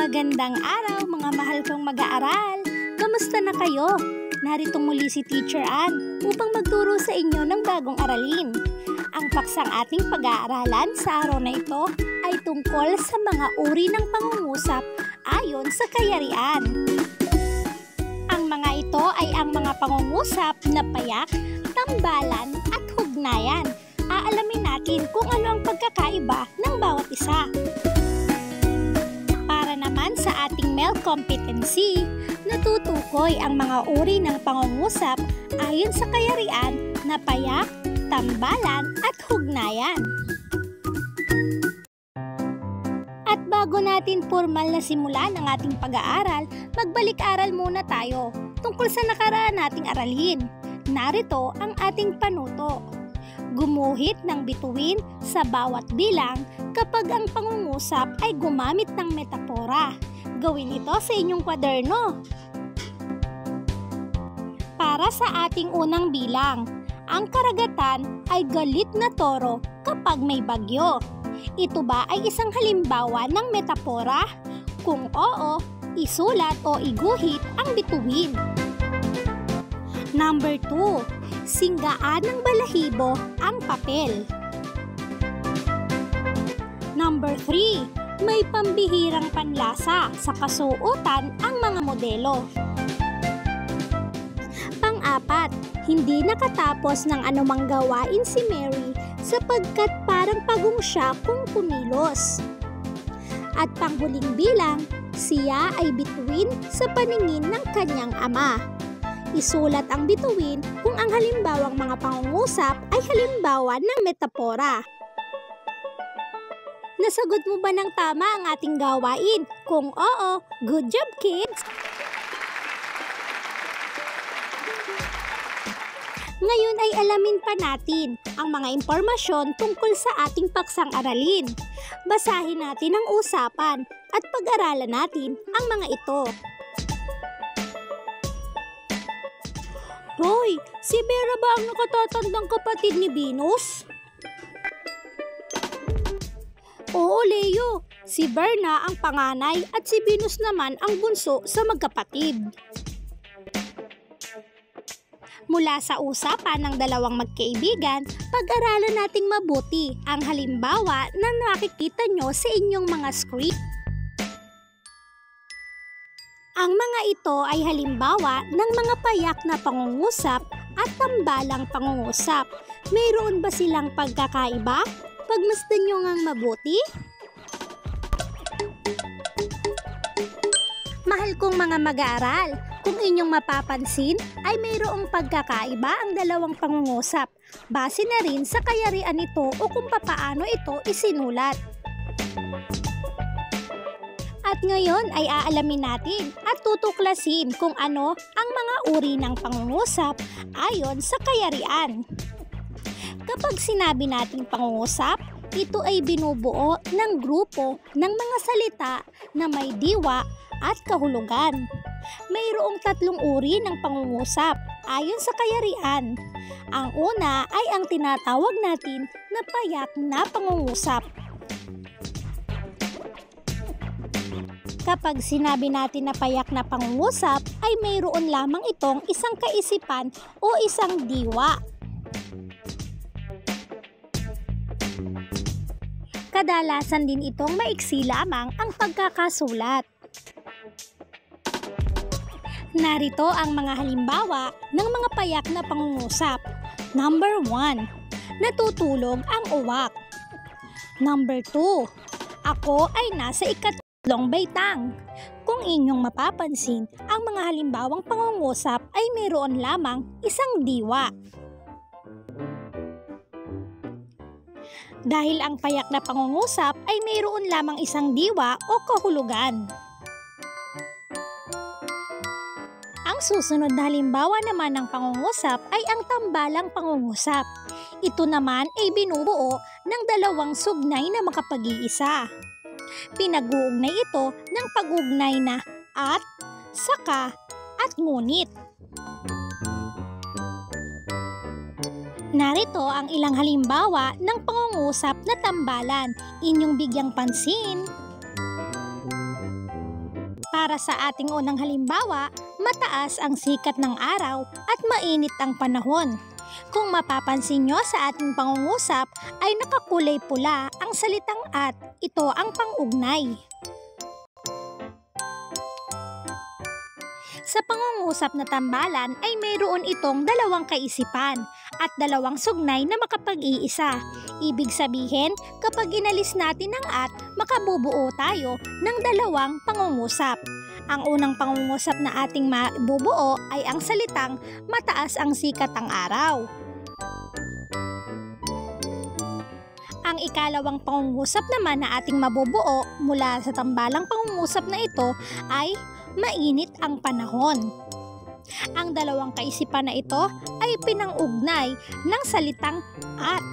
Magandang araw mga mahal kong mag-aaral! Kamusta na kayo? Narito muli si Teacher Ann upang magturo sa inyo ng bagong aralin. Ang paksang ating pag-aaralan sa araw na ito ay tungkol sa mga uri ng pangungusap ayon sa kayarian. Ang mga ito ay ang mga pangungusap na payak, tambalan at hugnayan. Aalamin natin kung ano ang pagkakaiba ng bawat isa. Para naman sa ating MEL competency, natutukoy ang mga uri ng pangungusap ayon sa kayarian na payak, tambalan at hugnayan. At bago natin formal na simulan ang ating pag-aaral, magbalik-aral muna tayo tungkol sa nakaraan nating aralin. Narito ang ating panuto. Gumuhit ng bituin sa bawat bilang kapag ang pangungusap ay gumamit ng metapora. Gawin ito sa inyong kwaderno. Para sa ating unang bilang, ang karagatan ay galit na toro kapag may bagyo. Ito ba ay isang halimbawa ng metapora? Kung oo, isulat o iguhit ang bituin. Number 2. Singgaan ng balahibo ang papel. Number 3. May pambihirang panlasa sa kasuotan ang mga modelo. Pang-apat, hindi nakatapos ng anumang gawain si Mary sapagkat parang pagong siya kung kumilos. At panghuling bilang, siya ay bituin sa paningin ng kanyang ama. Isulat ang bituin kung ang halimbawang mga pangungusap ay halimbawa ng metapora. Nasagot mo ba ng tama ang ating gawain? Kung oo, good job kids! Ngayon ay alamin pa natin ang mga impormasyon tungkol sa ating paksang aralin. Basahin natin ang usapan at pag-aralan natin ang mga ito. Roy, si Vera ba ang nakatatandang kapatid ni Venus? Oo, Leo. Si Berna ang panganay at si Venus naman ang bunso sa magkapatid. Mula sa usapan ng dalawang magkaibigan, pag-aralan nating mabuti ang halimbawa na nakikita nyo sa inyong mga script. Ang mga ito ay halimbawa ng mga payak na pangungusap at tambalang pangungusap. Mayroon ba silang pagkakaiba? Pagmasdan nyo ngang mabuti? Mahal kong mga mag-aaral, kung inyong mapapansin ay mayroong pagkakaiba ang dalawang pangungusap. Base na rin sa kayarian nito o kung papaano ito isinulat. At ngayon ay aalamin natin at tutuklasin kung ano ang mga uri ng pangungusap ayon sa kayarian. Kapag sinabi nating pangungusap, ito ay binubuo ng grupo ng mga salita na may diwa at kahulugan. Mayroong tatlong uri ng pangungusap ayon sa kayarian. Ang una ay ang tinatawag natin na payak na pangungusap. Kapag sinabi natin na payak na pangungusap, ay mayroon lamang itong isang kaisipan o isang diwa. Kadalasan din itong maiksi lamang ang pagkakasulat. Narito ang mga halimbawa ng mga payak na pangungusap. Number 1. Natutulog ang uwak. Number 2. Ako ay nasa ikatlong baitang. Kung inyong mapapansin, ang mga halimbawang pangungusap ay mayroon lamang isang diwa. Dahil ang payak na pangungusap ay mayroon lamang isang diwa o kahulugan. Ang susunod na halimbawa naman ng pangungusap ay ang tambalang pangungusap. Ito naman ay binubuo ng dalawang sugnay na makapag-iisa. Pinag-uugnay ito ng pag-ugnay na at, saka, at ngunit. Narito ang ilang halimbawa ng pangungusap na tambalan. Inyong bigyang pansin. Para sa ating unang halimbawa, mataas ang sikat ng araw at mainit ang panahon. Kung mapapansin nyo sa ating pangungusap ay nakakulay pula ang salitang at, ito ang pang-ugnay. Sa pangungusap na tambalan ay mayroon itong dalawang kaisipan at dalawang sugnay na makapag-iisa. Ibig sabihin, kapag inalis natin ang at, makabubuo tayo ng dalawang pangungusap. Ang unang pangungusap na ating mabubuo ay ang salitang mataas ang sikat ng araw. Ang ikalawang pangungusap naman na ating mabubuo mula sa tambalang pangungusap na ito ay mainit ang panahon. Ang dalawang kaisipan na ito ay pinang-ugnay ng salitang at.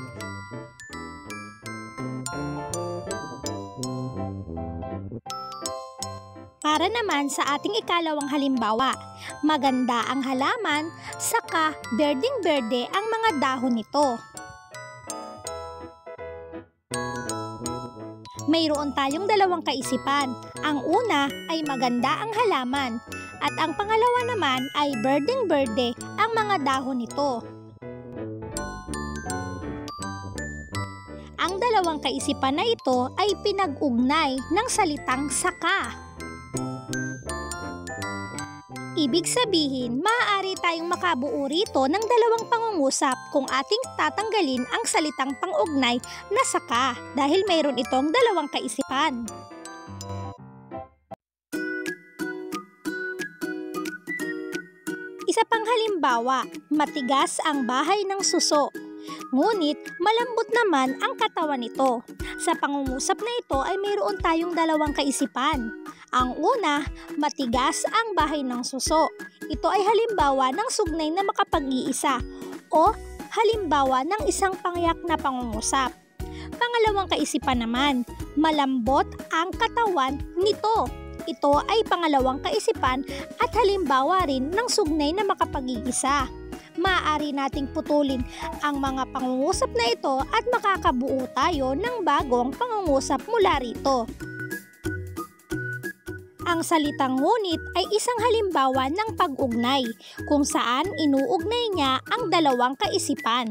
Para naman sa ating ikalawang halimbawa, maganda ang halaman, saka berdeng-berde ang mga dahon nito. Mayroon tayong dalawang kaisipan. Ang una ay maganda ang halaman at ang pangalawa naman ay berdeng-berde ang mga dahon nito. Ang dalawang kaisipan na ito ay pinag-ugnay ng salitang saka. Ibig sabihin, maaari tayong makabuo rito ng dalawang pangungusap kung ating tatanggalin ang salitang pang-ugnay na saka dahil mayroon itong dalawang kaisipan. Isa pang halimbawa, matigas ang bahay ng suso, ngunit malambot naman ang katawan nito. Sa pangungusap na ito ay mayroon tayong dalawang kaisipan. Ang una, matigas ang bahay ng suso. Ito ay halimbawa ng sugnay na makapag-iisa o halimbawa ng isang pangyak na pangungusap. Pangalawang kaisipan naman, malambot ang katawan nito. Ito ay pangalawang kaisipan at halimbawa rin ng sugnay na makapag-iisa. Maaari nating putulin ang mga pangungusap na ito at makakabuo tayo ng bagong pangungusap mula rito. Ang salitang ngunit ay isang halimbawa ng pag-ugnay kung saan inuugnay niya ang dalawang kaisipan.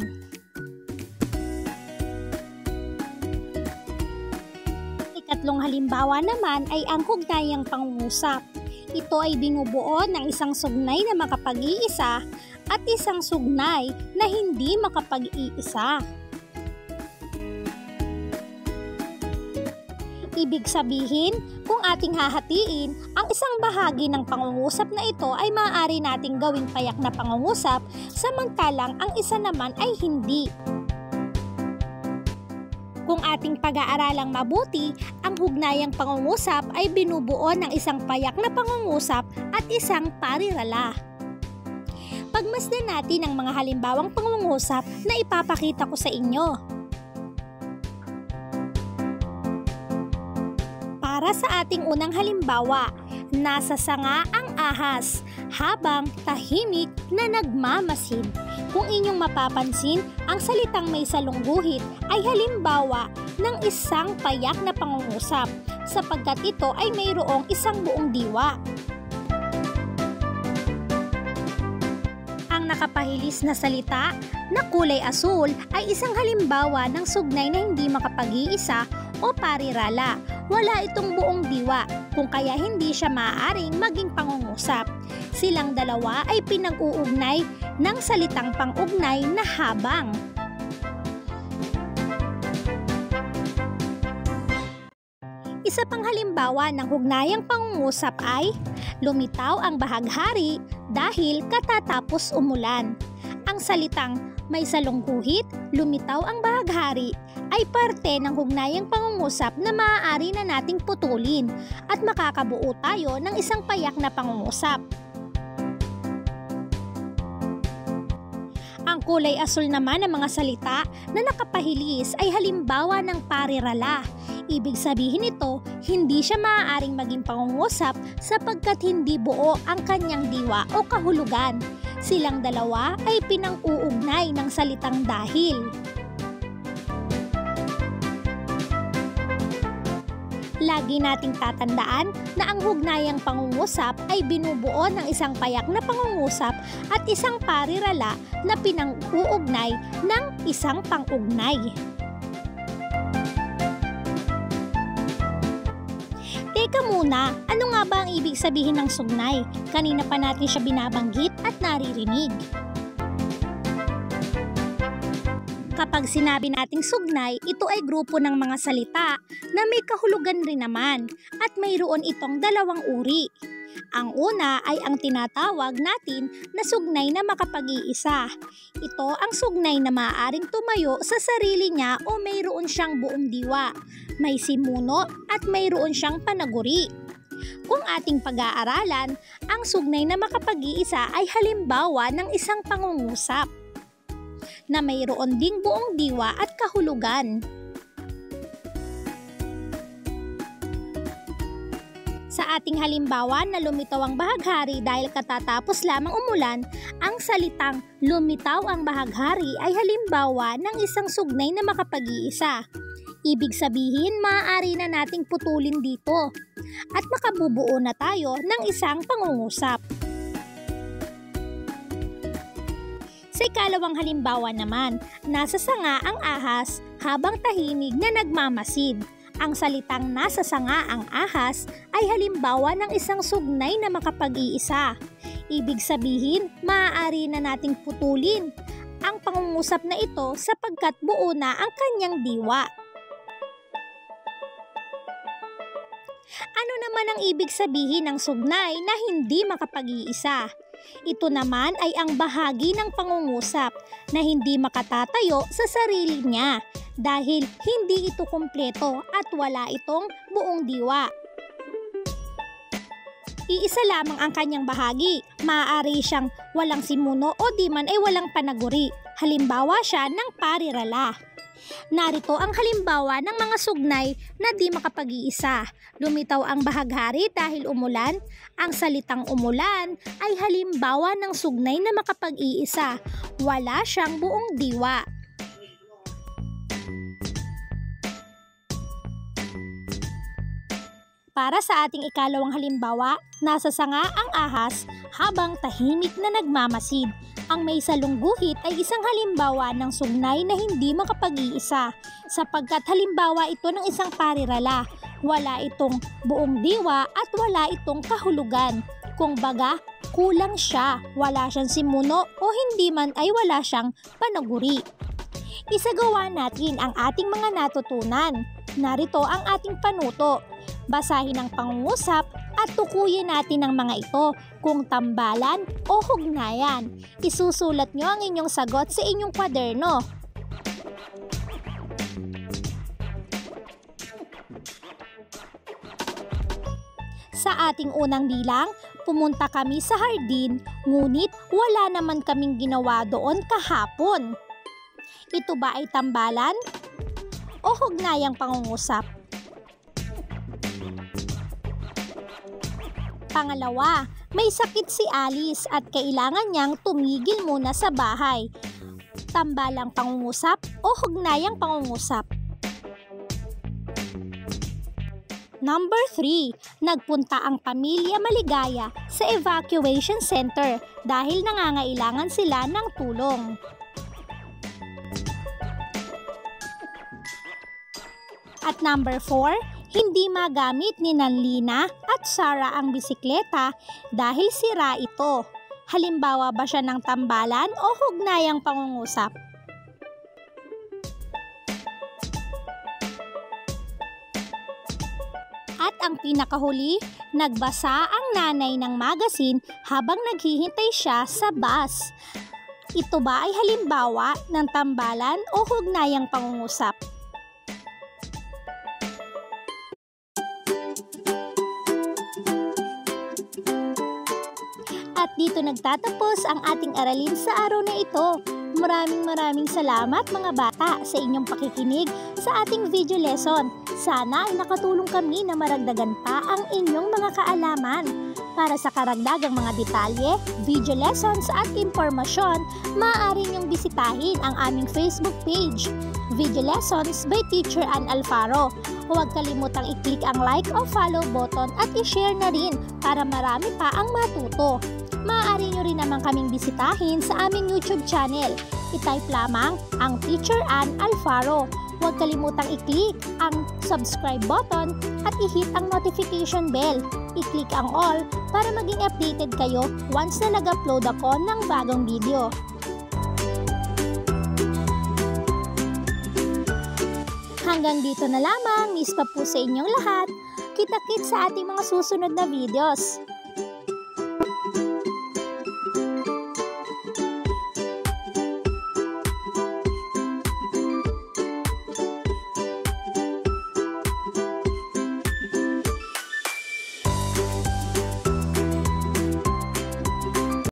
Ikatlong halimbawa naman ay ang hugnayang pangungusap. Ito ay binubuo ng isang sugnay na makapag-iisa at isang sugnay na hindi makapag-iisa. Ibig sabihin, kung ating hahatiin, ang isang bahagi ng pangungusap na ito ay maaari nating gawing payak na pangungusap, samantalang ang isa naman ay hindi. Kung ating pag-aaralang mabuti, ang hugnayang pangungusap ay binubuo ng isang payak na pangungusap at isang parirala. Pagmasdan natin ang mga halimbawang pangungusap na ipapakita ko sa inyo. Para sa ating unang halimbawa, nasa sanga ang ahas habang tahimik na nagmamasid. Kung inyong mapapansin, ang salitang may salungguhit ay halimbawa ng isang payak na pangungusap sapagkat ito ay mayroong isang buong diwa. Ang nakapahilis na salita na kulay asul ay isang halimbawa ng sugnay na hindi makapag-iisa o parirala. Wala itong buong diwa, kung kaya hindi siya maaaring maging pangungusap. Silang dalawa ay pinag-uugnay ng salitang pang-ugnay na habang. Isa pang halimbawa ng hugnayang pangungusap ay lumitaw ang bahaghari dahil katatapos umulan. Ang salitang may salungguhit, lumitaw ang bahaghari ay parte ng hugnayang pangungusap na maaari na nating putulin at makakabuo tayo ng isang payak na pangungusap. Ang kulay asul naman ng mga salita na nakapahilis ay halimbawa ng parirala. Ibig sabihin nito, hindi siya maaaring maging pangungusap sapagkat hindi buo ang kanyang diwa o kahulugan. Silang dalawa ay pinang-uugnay ng salitang dahil. Lagi nating tatandaan na ang hugnayang pangungusap ay binubuo ng isang payak na pangungusap at isang parirala na pinang-uugnay ng isang pang-ugnay. Teka muna, ano nga ba ang ibig sabihin ng sugnay? Kanina pa natin siya binabanggit at naririnig. Kapag sinabi nating sugnay, ito ay grupo ng mga salita na may kahulugan rin naman at mayroon itong dalawang uri. Ang una ay ang tinatawag natin na sugnay na makapag-iisa. Ito ang sugnay na maaaring tumayo sa sarili niya o mayroon siyang buong diwa, may simuno at mayroon siyang panaguri. Kung ating pag-aaralan, ang sugnay na makapag-iisa ay halimbawa ng isang pangungusap na mayroon ding buong diwa at kahulugan. Sa ating halimbawa na lumitaw ang bahaghari dahil katatapos lamang umulan, ang salitang lumitaw ang bahaghari ay halimbawa ng isang sugnay na makapag-iisa. Ibig sabihin, maaari na nating putulin dito at makabubuo na tayo ng isang pangungusap. Sa ikalawang halimbawa naman, nasa sanga ang ahas habang tahimik na nagmamasid. Ang salitang nasa sanga ang ahas ay halimbawa ng isang sugnay na makapag-iisa. Ibig sabihin, maaari na nating putulin ang pangungusap na ito sapagkat buo na ang kanyang diwa. Ano naman ang ibig sabihin ng sugnay na hindi makapag-iisa? Ito naman ay ang bahagi ng pangungusap na hindi makatatayo sa sarili niya dahil hindi ito kumpleto at wala itong buong diwa. Iisa lamang ang kanyang bahagi, maaari siyang walang simuno o di man ay walang panaguri. Halimbawa siya ng parirala. Narito ang halimbawa ng mga sugnay na di makapag-iisa. Lumitaw ang bahaghari dahil umulan. Ang salitang umulan ay halimbawa ng sugnay na makapag-iisa. Wala siyang buong diwa. Para sa ating ikalawang halimbawa, nasa sanga ang ahas habang tahimik na nagmamasid. Ang may salong guhit ay isang halimbawa ng sugnay na hindi makapag-iisa sapagkat halimbawa ito ng isang parirala. Wala itong buong diwa at wala itong kahulugan. Kung baga, kulang siya, wala siyang simuno o hindi man ay wala siyang panaguri. Isagawa natin ang ating mga natutunan. Narito ang ating panuto. Basahin ang pangungusap at tukuyin natin ang mga ito kung tambalan o hugnayan. Isusulat nyo ang inyong sagot sa inyong kwaderno. Sa ating unang bilang, pumunta kami sa hardin, ngunit wala naman kaming ginawa doon kahapon. Ito ba ay tambalan o hugnayang pangungusap? Pangalawa, may sakit si Alice at kailangan niyang tumigil muna sa bahay. Tambalang pangungusap o hugnayang pangungusap? Number 3, nagpunta ang pamilya Maligaya sa evacuation center dahil nangangailangan sila ng tulong. At number 4, hindi magamit ni Nanlina at Sarah ang bisikleta dahil sira ito. Halimbawa ba siya ng tambalan o hugnayang pangungusap? At ang pinakahuli, nagbasa ang nanay ng magazine habang naghihintay siya sa bus. Ito ba ay halimbawa ng tambalan o hugnayang pangungusap? At dito nagtatapos ang ating aralin sa araw na ito. Maraming salamat mga bata sa inyong pakikinig sa ating video lesson. Sana ay nakatulong kami na maragdagan pa ang inyong mga kaalaman. Para sa karagdagang mga detalye, video lessons at impormasyon, maaari niyong bisitahin ang aming Facebook page. Video Lessons by Teacher Ann Alfaro. Huwag kalimutang i-click ang like o follow button at i-share na rin para marami pa ang matuto. Maaari nyo rin naman kaming bisitahin sa aming YouTube channel. I-type lamang ang Teacher Ann Alfaro. Huwag kalimutang i-click ang subscribe button at i-hit ang notification bell. I-click ang all para maging updated kayo once na nag-upload ako ng bagong video. Hanggang dito na lamang, miss pa po sa inyong lahat. Kita-kits sa ating mga susunod na videos.